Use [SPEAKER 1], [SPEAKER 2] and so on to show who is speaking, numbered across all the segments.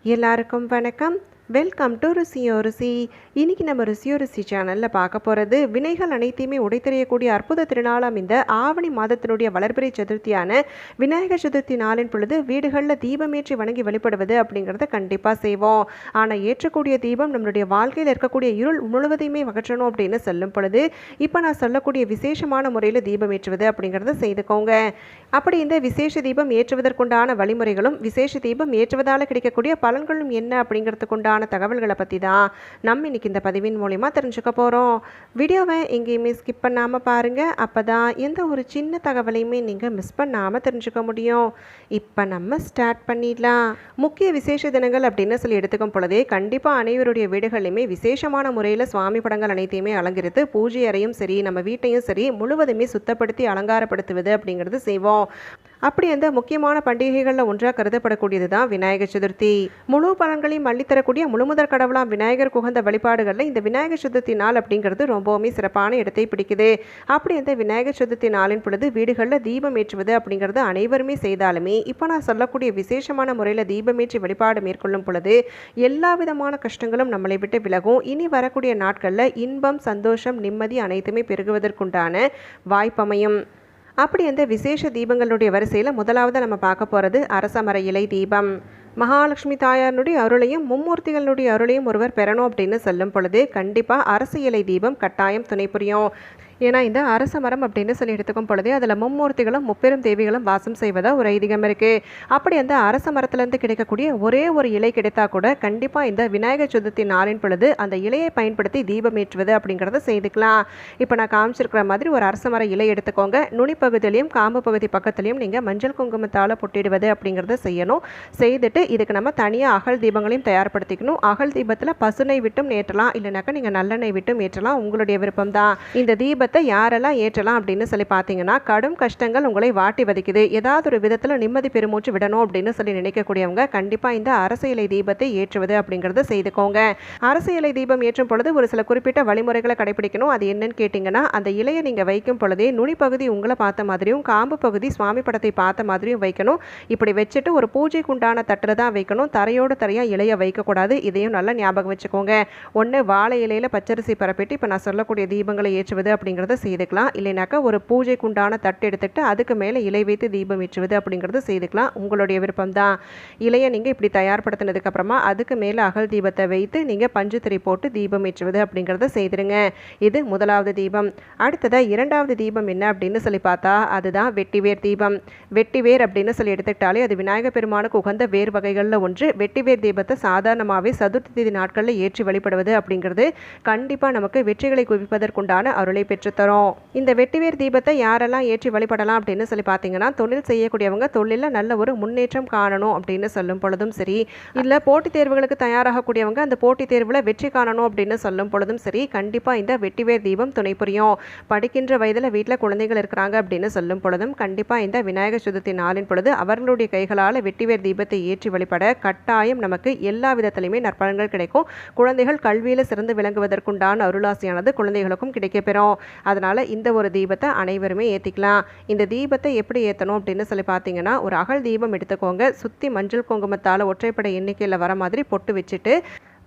[SPEAKER 1] எல்லாருக்கும் வணக்கம். Welcome to ருசியோ ருசி. இன்றைக்கி நம்ம ருசியோ ருசி சேனலில் பார்க்க போகிறது வினைகள் அனைத்தையுமே உடைத்தெறியக்கூடிய அற்புத திருநாளாம் இந்த ஆவணி மாதத்தினுடைய வளர்பிறை சதுர்த்தியான விநாயகர் சதுர்த்தி நாளின் பொழுது வீடுகளில் தீபமேற்றி வணங்கி வழிபடுவது அப்படிங்கிறத கண்டிப்பாக செய்வோம். ஆனால் ஏற்றக்கூடிய தீபம் நம்மளுடைய வாழ்க்கையில் இருக்கக்கூடிய இருள் முழுவதையுமே அகற்றணும் அப்படின்னு சொல்லும் பொழுது இப்போ நான் சொல்லக்கூடிய விசேஷமான முறையில் தீபம் ஏற்றுவது அப்படிங்கிறத செய்துக்கோங்க. அப்படி இந்த விசேஷ தீபம் ஏற்றுவதற்குண்டான வழிமுறைகளும் விசேஷ தீபம் ஏற்றுவதால் கிடைக்கக்கூடிய பலன்களும் என்ன அப்படிங்கிறதுக்குண்டான தகவல்களை பற்றி தான் நம்ம இன்னைக்கு இந்த பதிவின் மூலிமா தெரிஞ்சுக்க போகிறோம். வீடியோவை எங்கேயுமே ஸ்கிப் பண்ணாமல் பாருங்கள். அப்போ தான் எந்த ஒரு சின்ன தகவலையுமே நீங்கள் மிஸ் பண்ணாமல் தெரிஞ்சுக்க முடியும். இப்போ நம்ம ஸ்டார்ட் பண்ணிடலாம். முக்கிய விசேஷ தினங்கள் அப்படின்னு சொல்லி எடுத்துக்கும் பொழுதே கண்டிப்பாக அனைவருடைய வீடுகளிலுமே விசேஷமான முறையில் சுவாமி படங்கள் அனைத்தையுமே அலங்கரித்து பூஜை அறையும் சரி நம்ம வீட்டையும் சரி முழுவதுமே சுத்தப்படுத்தி அலங்காரப்படுத்துவது அப்படிங்கிறது செய்வோம். அப்படி அந்த முக்கியமான பண்டிகைகளில் ஒன்றாக கருதப்படக்கூடியது தான் விநாயகர் சதுர்த்தி. முழு பலன்களையும் அள்ளித்தரக்கூடிய முழுமுதற் கடவுளாம் விநாயகர் குகந்த வழிபாடுகளில் இந்த விநாயகர் சதுர்த்தி நாள் அப்படிங்கிறது ரொம்பவுமே சிறப்பான இடத்தை பிடிக்குது. அப்படி அந்த விநாயகர் சதுர்த்தி நாளின் பொழுது வீடுகளில் தீபம் ஏற்றுவது அப்படிங்கிறது அனைவருமே செய்தாலுமே இப்போ நான் சொல்லக்கூடிய விசேஷமான முறையில் தீபமேற்றி வழிபாடு மேற்கொள்ளும் பொழுது எல்லா விதமான கஷ்டங்களும் நம்மளை விட்டு விலகும். இனி வரக்கூடிய நாட்களில் இன்பம் சந்தோஷம் நிம்மதி அனைத்துமே பெருகுவதற்குண்டான வாய்ப்பமையும். அப்படி அந்த விசேஷ தீபங்களுடைய வரிசையில் முதலாவது நம்ம பார்க்க போகிறது அரசமர இலை தீபம். மகாலட்சுமி தாயாருடைய அருளையும் மும்மூர்த்திகளுடைய அருளையும் ஒருவர் பெறணும் அப்படின்னு சொல்லும் பொழுது கண்டிப்பாக அரசு இலை தீபம் கட்டாயம் துணை புரியும். ஏன்னா இந்த அரச மரம் அப்படின்னு சொல்லி எடுத்துக்கும் பொழுதே அதில் மும்மூர்த்திகளும் முப்பெரும் தேவிகளும் வாசம் செய்வதாக ஒரு ஐதீகம் இருக்குது. அப்படி அந்த அரச மரத்துலேருந்து கிடைக்கக்கூடிய ஒரே ஒரு இலை கிடைத்தா கூட கண்டிப்பாக இந்த விநாயகர் சதுர்த்தி நாளின் பொழுது அந்த இலையை பயன்படுத்தி தீபம் ஏற்றுவது அப்படிங்கிறத செய்துக்கலாம். இப்போ நான் காமிச்சிருக்கிற மாதிரி ஒரு அரச மர இலை எடுத்துக்கோங்க. நுனி பகுதியிலையும் காம்பு பகுதி பக்கத்துலையும் நீங்கள் மஞ்சள் குங்குமத்தால் பொட்டிடுவது அப்படிங்கிறத செய்யணும். செய்துட்டு இதுக்கு நம்ம தனியாக அகல் தீபங்களையும் தயார்படுத்திக்கணும். அகல் தீபத்தில் பசுனை விட்டும் ஏற்றலாம், இல்லைனாக்கா நீங்கள் நல்லெண்ணெய் விட்டும் ஏற்றலாம், உங்களுடைய விருப்பம் தான். இந்த தீபத்தை யாரெல்லாம் ஏற்றலாம் அப்படின்னு சொல்லி பார்த்தீங்கன்னா கடும் கஷ்டங்கள் உங்களை வாட்டி வதைக்குது, ஏதாவது ஒரு விதத்தில் நிம்மதி பெருமூச்சு விடணும் அப்படின்னு சொல்லி நினைக்கக்கூடியவங்க கண்டிப்பாக இந்த அரசு இலை தீபத்தை ஏற்றுவது அப்படிங்கிறத செய்துக்கோங்க. அரசு இலை தீபம் ஏற்றும் பொழுது ஒரு சில குறிப்பிட்ட வழிமுறைகளை கடைபிடிக்கணும். அது என்னன்னு கேட்டிங்கன்னா அந்த இலையை நீங்கள் வைக்கும் பொழுதே நுனி பகுதி உங்களை பார்த்த மாதிரியும் காம்பு பகுதி சுவாமி படத்தை பார்த்த மாதிரியும் வைக்கணும். இப்படி வச்சுட்டு ஒரு பூஜைக்கு உண்டான தட்டு தான் வைக்கணும். தரையோடு தரையாக இலையை வைக்கக்கூடாது. இதையும் நல்லா ஞாபகம் வச்சுக்கோங்க. ஒன்று வாழை இலையில் பச்சரிசி பரப்பிட்டு இப்போ நான் சொல்லக்கூடிய தீபங்களை ஏற்றுவது அப்படிங்கிறத செய்துக்கலாம். இல்லைனாக்கா ஒரு பூஜைக்கு உண்டான தட்டு எடுத்துட்டு அதுக்கு மேலே இலை வைத்து தீபம் ஏற்றுவது அப்படிங்கிறது செய்துக்கலாம். உங்களுடைய விருப்பம் தான். இலையை நீங்கள் இப்படி தயார்படுத்தினதுக்கு அப்புறமா அதுக்கு மேலே அகல் தீபத்தை வைத்து நீங்கள் பஞ்சுத்திரை போட்டு தீபம் ஏற்றுவது அப்படிங்கிறத செய்திருங்க. இது முதலாவது தீபம். அடுத்ததாக இரண்டாவது தீபம் என்ன அப்படின்னு சொல்லி பார்த்தா அதுதான் வெட்டிவேர் தீபம். வெட்டிவேர் அப்படின்னு சொல்லி எடுத்துக்கிட்டாலே அது விநாயகர் பெருமானுக்கு உகந்த வேர் வகைகளில் ஒன்று. வெட்டிவேர் தீபத்தை சாதாரணமாகவே சதுர்த்தி தேதி நாட்களில் ஏற்றி வழிபடுவது அப்படிங்கிறது கண்டிப்பாக நமக்கு வெற்றிகளை குவிப்பதற்குண்டான அருளை பெற்று தரும். இந்த வெட்டிவேர் தீபத்தை யாரெல்லாம் ஏற்றி வழிபடலாம் அப்படின்னு சொல்லி பார்த்தீங்கன்னா தொழில் செய்யக்கூடியவங்க தொழிலில் நல்ல ஒரு முன்னேற்றம் காணணும் அப்படின்னு சொல்லும் பொழுதும் சரி, இல்லை போட்டித் தேர்வுகளுக்கு தயாராகக்கூடியவங்க அந்த போட்டித் தேர்வில் வெற்றி காணணும் அப்படின்னு சொல்லும் பொழுதும் சரி கண்டிப்பாக இந்த வெட்டிவேர் தீபம் துணை புரியும். படிக்கின்ற வயதில் வீட்டில் குழந்தைகள் இருக்கிறாங்க அப்படின்னு சொல்லும் பொழுதும் கண்டிப்பாக இந்த விநாயகர் சதுர்த்தி நாளின் பொழுது அவர்களுடைய கைகளால் வெட்டிவேர் தீபத்தை ஏற்றி வழிபட கட்டாயம் நமக்கு எல்லா விதத்திலையுமே நற்பலன்கள் கிடைக்கும். குழந்தைகள் கல்வியில் சிறந்து விளங்குவதற்குண்டான அருளாசியானது குழந்தைகளுக்கும் கிடைக்கப்பெறும். அதனால் இந்த ஒரு தீபத்தை அனைவருமே ஏற்றிக்கலாம். இந்த தீபத்தை எப்படி ஏற்றணும் அப்படின்னு சொல்லி பார்த்தீங்கன்னா ஒரு அகல் தீபம் எடுத்துக்கோங்க. சுற்றி மஞ்சள் குங்குமத்தால் ஒற்றைப்படை எண்ணிக்கையில் வர மாதிரி பொட்டு வச்சுட்டு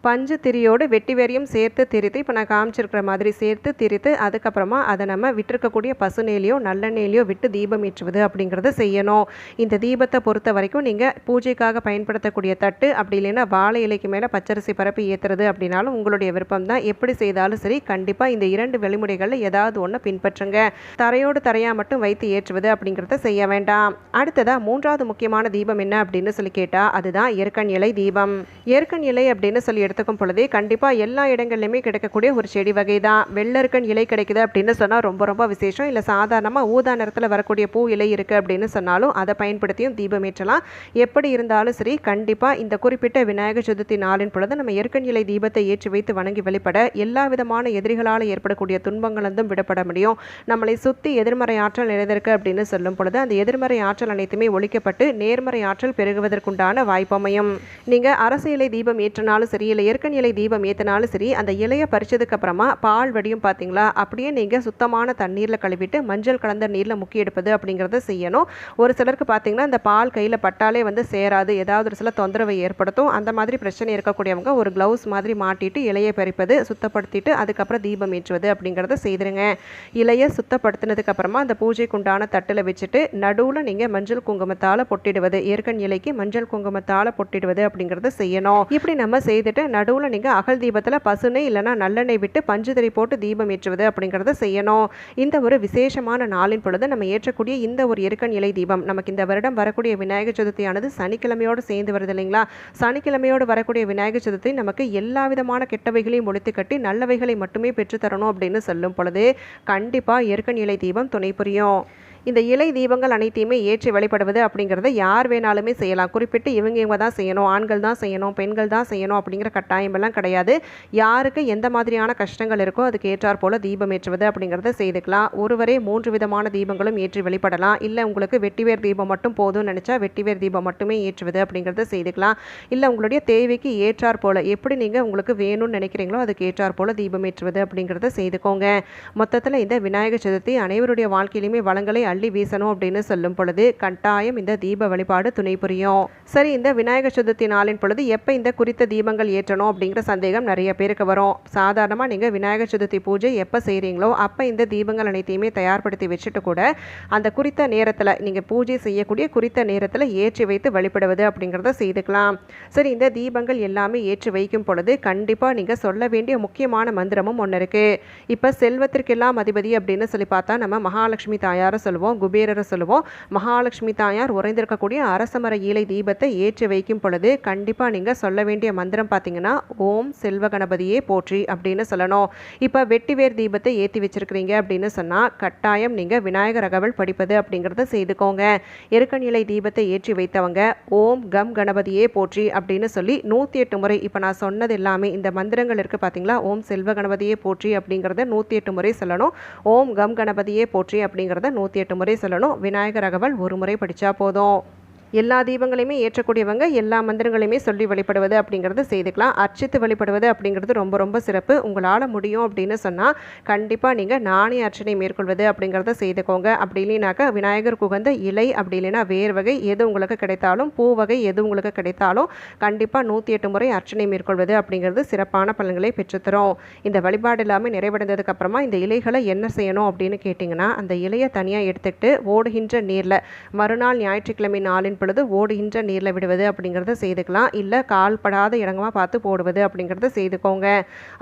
[SPEAKER 1] பஞ்சு திரியோடு வெட்டிவேரியும் சேர்த்து திரித்து இப்போ நான் காமிச்சிருக்கிற மாதிரி சேர்த்து திரித்து அதுக்கப்புறமா அதை நம்ம விட்டுருக்கக்கூடிய பசுநெய்லியோ நல்லெண்ணெயிலையோ விட்டு தீபம் ஏற்றுவது அப்படிங்கிறத செய்யணும். இந்த தீபத்தை பொறுத்த வரைக்கும் நீங்கள் பூஜைக்காக பயன்படுத்தக்கூடிய தட்டு அப்படி இல்லைன்னா வாழை இலைக்கு மேலே பச்சரிசி பரப்பி ஏற்றுறது அப்படின்னாலும் உங்களுடைய விருப்பம் தான். எப்படி செய்தாலும் சரி கண்டிப்பாக இந்த இரண்டு வழிமுறைகளில் ஏதாவது ஒன்று பின்பற்றுங்க. தரையோடு தரையாக மட்டும் வைத்து ஏற்றுவது அப்படிங்கிறத செய்ய வேண்டாம். அடுத்ததாக மூன்றாவது முக்கியமான தீபம் என்ன அப்படின்னு சொல்லி கேட்டால் அதுதான் எருக்கன் இலை தீபம். எருக்கன் இலை அப்படின்னு சொல்லி எடுத்துக்கும் பொழுதே கண்டிப்பாக எல்லா இடங்கள்லையுமே கிடைக்கக்கூடிய ஒரு செடி வகை தான். வெள்ளருக்கன் இலை கிடைக்குது அப்படின்னு சொன்னால் ரொம்ப ரொம்ப விசேஷம். இல்லை சாதாரணமாக ஊதா நிறத்தில் வரக்கூடிய பூ இலை இருக்குது அப்படின்னு சொன்னாலும் அதை பயன்படுத்தியும் தீபம் ஏற்றலாம். எப்படி இருந்தாலும் சரி கண்டிப்பாக இந்த குறிப்பிட்ட விநாயகர் சதுர்த்தி நாளின் பொழுது நம்ம எருக்கன் இலை தீபத்தை ஏற்றி வைத்து வணங்கி வழிபட எல்லா விதமான எதிரிகளால் ஏற்படக்கூடிய துன்பங்களிலிருந்தும் விடப்பட முடியும். நம்மளை சுற்றி எதிர்மறை ஆற்றல் நிறைந்திருக்கு அப்படின்னு சொல்லும் பொழுது அந்த எதிர்மறை ஆற்றல் அனைத்துமே ஒழிக்கப்பட்டு நேர்மறை ஆற்றல் பெருகுவதற்குண்டான வாய்ப்பமையும். நீங்கள் அரசு இலை தீபம் ஏற்றினாலும் சரி இல்லை நீங்கள் எருக்கன் இலை தீபம் ஏற்றினாலும் சரி, அந்த இலையை பறிச்சதுக்கு அப்புறமா பால் வடியும் பார்த்தீங்களா, அப்படியே நீங்கள் சுத்தமான தண்ணீரில் கழுவிட்டு மஞ்சள் கலந்த நீரில் முக்கி எடுப்பது அப்படிங்கிறத செய்யணும். ஒரு சிலருக்கு பார்த்தீங்கன்னா இந்த பால் கையில் பட்டாலே சேராது, ஏதாவது ஒரு சில தொந்தரவை ஏற்படுத்தும். அந்த மாதிரி பிரச்சனை இருக்கக்கூடியவங்க ஒரு க்ளவுஸ் மாதிரி மாட்டிட்டு இலையை பறிப்பது, சுத்தப்படுத்திட்டு அதுக்கப்புறம் தீபம் ஏற்றுவது அப்படிங்கிறத செய்திருங்க. இலையை சுத்தப்படுத்தினதுக்கு அப்புறமா அந்த பூஜைக்கு உண்டான தட்டில் வச்சுட்டு நடுவில் நீங்கள் மஞ்சள் குங்குமத்தால் பொட்டிடுவது, எருக்கன் இலைக்கு மஞ்சள் குங்குமத்தால் பொட்டிடுவது அப்படிங்கிறத செய்யணும். இப்படி நம்ம செய்துட்டு நடுவில் நீங்கள் அகல் தீபத்தில் பசுனை இல்லைனா நல்லெண்ணெய் விட்டு பஞ்சுதிரி போட்டு தீபம் ஏற்றுவது அப்படிங்கிறத செய்யணும். இந்த ஒரு விசேஷமான நாளின் பொழுது நம்ம ஏற்றக்கூடிய இந்த ஒரு எருக்கன் இலை தீபம் நமக்கு இந்த வருடம் வரக்கூடிய விநாயகர் சதுர்த்தியானது சனிக்கிழமையோடு சேர்ந்து வருது இல்லைங்களா. சனிக்கிழமையோடு வரக்கூடிய விநாயகர் சதுர்த்தி நமக்கு எல்லா விதமான கெட்டவைகளையும் ஒழித்து கட்டி நல்லவைகளை மட்டுமே பெற்றுத்தரணும் அப்படின்னு சொல்லும் பொழுது கண்டிப்பாக எருக்கன் இலை தீபம் துணை புரியும். இந்த இலை தீபங்கள் அனைத்தையுமே ஏற்றி வழிபடுவது அப்படிங்கிறத யார் வேணாலுமே செய்யலாம். குறிப்பிட்டு இவங்க தான் செய்யணும், ஆண்கள் தான் செய்யணும், பெண்கள் தான் செய்யணும் அப்படிங்கிற கட்டாயமெல்லாம் கிடையாது. யாருக்கு எந்த மாதிரியான கஷ்டங்கள் இருக்கோ அதுக்கு ஏற்றார் போல் தீபம் ஏற்றுவது அப்படிங்கிறத செய்துக்கலாம். ஒருவரே 3 விதமான தீபங்களும் ஏற்றி வழிபடலாம். இல்லை உங்களுக்கு வெட்டிவேர் தீபம் மட்டும் போதும்னு நினச்சா வெட்டிவேர் தீபம் மட்டுமே ஏற்றுவது அப்படிங்கிறத செய்துக்கலாம். இல்லை உங்களுடைய தேவைக்கு ஏற்றார் போல் எப்படி நீங்கள் உங்களுக்கு வேணும்னு நினைக்கிறீங்களோ அதுக்கு ஏற்றார் போல் தீபம் ஏற்றுவது அப்படிங்கிறத செய்துக்கோங்க. மொத்தத்தில் இந்த விநாயகர் சதுர்த்தி அனைவருடைய வாழ்க்கையிலுமே வளங்களை அள்ளி வீசணும் அப்படின்னு சொல்லும் பொழுது கட்டாயம் இந்த தீப வழிபாடு துணை புரியும். சரி, இந்த விநாயகர் சதுர்த்தி நாளின் பொழுது எப்போ இந்த குறித்த தீபங்கள் ஏற்றணும் அப்படிங்கிற சந்தேகம் நிறைய பேருக்கு வரும். சாதாரணமாக நீங்கள் விநாயகர் சதுர்த்தி பூஜை எப்போ செய்கிறீங்களோ அப்போ இந்த தீபங்கள் அனைத்தையுமே தயார்படுத்தி வச்சுட்டு கூட அந்த குறித்த நேரத்தில் நீங்கள் பூஜை செய்யக்கூடிய குறித்த நேரத்தில் ஏற்றி வைத்து வழிபடுவது அப்படிங்கிறத செய்துக்கலாம். சரி, இந்த தீபங்கள் எல்லாமே ஏற்றி வைக்கும் பொழுது கண்டிப்பாக நீங்கள் சொல்ல வேண்டிய முக்கியமான மந்திரமும் ஒன்று இருக்குது. இப்போ செல்வத்திற்கெல்லாம் அதிபதி அப்படின்னு சொல்லி பார்த்தா நம்ம மகாலட்சுமி தாயாரை சொல்லுவோம், குபேரரை சொல்லுவோம். மகாலட்சுமி தாயார் உறைந்திருக்கக்கூடிய அரசமர ஈலை தீபத்தை ஏற்றி வைக்கும் பொழுது கண்டிப்பாக நீங்கள் சொல்ல வேண்டிய மந்திரம் பார்த்தீங்கன்னா ஓம் செல்வ கணபதியே போற்றி அப்படின்னு சொல்லணும். இப்போ வெட்டிவேர் தீபத்தை ஏற்றி வச்சிருக்கிறீங்க அப்படின்னு சொன்னால் கட்டாயம் நீங்கள் விநாயகர் அகவல் படிப்பது அப்படிங்கிறத செய்துக்கோங்க. எருக்கன் இலை தீபத்தை ஏற்றி வைத்தவங்க ஓம் கம் கணபதியே போற்றி அப்படின்னு சொல்லி 108 முறை, இப்போ நான் சொன்னது எல்லாமே இந்த மந்திரங்கள் இருக்குது பார்த்தீங்களா, ஓம் செல்வ கணபதியே போற்றி அப்படிங்கிறத 108 முறை சொல்லணும். ஓம் கம் கணபதியே போற்றி அப்படிங்கிறத 108 முறை சொல்லணும். விநாயகர் அகவல் ஒரு முறை படித்தா போதும். எல்லா தீபங்களையுமே ஏற்றக்கூடியவங்க எல்லா மந்திரங்களையுமே சொல்லி வழிபடுவது அப்படிங்கிறது செய்துக்கலாம். அர்ச்சித்து வழிபடுவது அப்படிங்கிறது ரொம்ப ரொம்ப சிறப்பு. உங்களால் முடியும் அப்படின்னு சொன்னால் கண்டிப்பாக நீங்கள் நாணய அர்ச்சனை மேற்கொள்வது அப்படிங்கிறத செய்துக்கோங்க. அப்படி இல்லைனாக்கா விநாயகர் குகந்த இலை அப்படி இல்லைன்னா வேறு வகை எது உங்களுக்கு கிடைத்தாலும், பூ வகை எது உங்களுக்கு கிடைத்தாலும் கண்டிப்பாக 108 முறை அர்ச்சனை மேற்கொள்வது அப்படிங்கிறது சிறப்பான பலன்களை பெற்றுத்தரும். இந்த வழிபாடு எல்லாமே நிறைவடைந்ததுக்கு அப்புறமா இந்த இலைகளை என்ன செய்யணும் அப்படின்னு கேட்டிங்கன்னா, அந்த இலையை தனியாக எடுத்துக்கிட்டு ஓடுகின்ற நீரில் மறுநாள் ஞாயிற்றுக்கிழமை நாளின் பொழுது ஓடுகின்ற நீரில் விடுவது அப்படிங்கிறத செய்துக்கலாம். இல்லை கால்படாத இடங்கமாக பார்த்து போடுவது அப்படிங்கிறத செய்துக்கோங்க.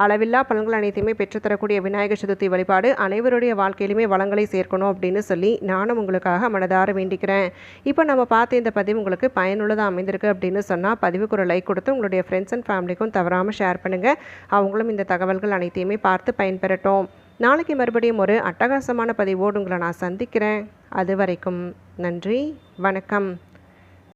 [SPEAKER 1] அளவில்லா பலன்கள் அனைத்தையுமே பெற்றுத்தரக்கூடிய விநாயகர் சதுர்த்தி வழிபாடு அனைவருடைய வாழ்க்கையிலுமே வளங்களை சேர்க்கணும் அப்படின்னு சொல்லி நானும் உங்களுக்காக மனதார வேண்டிக்கிறேன். இப்போ நம்ம பார்த்த இந்த பதிவு உங்களுக்கு பயனுள்ளதாக அமைந்திருக்கு அப்படின்னு சொன்னால் பதிவுக்கு ஒரு லைக் கொடுத்து உங்களுடைய ஃப்ரெண்ட்ஸ் அண்ட் ஃபேமிலிக்கும் தவறாமல் ஷேர் பண்ணுங்கள். அவங்களும் இந்த தகவல்கள் அனைத்தையுமே பார்த்து பயன்பெறட்டும். நாளைக்கு மறுபடியும் ஒரு அட்டகாசமான பதிவோடு உங்களை நான் சந்திக்கிறேன். அது வரைக்கும் நன்றி, வணக்கம்.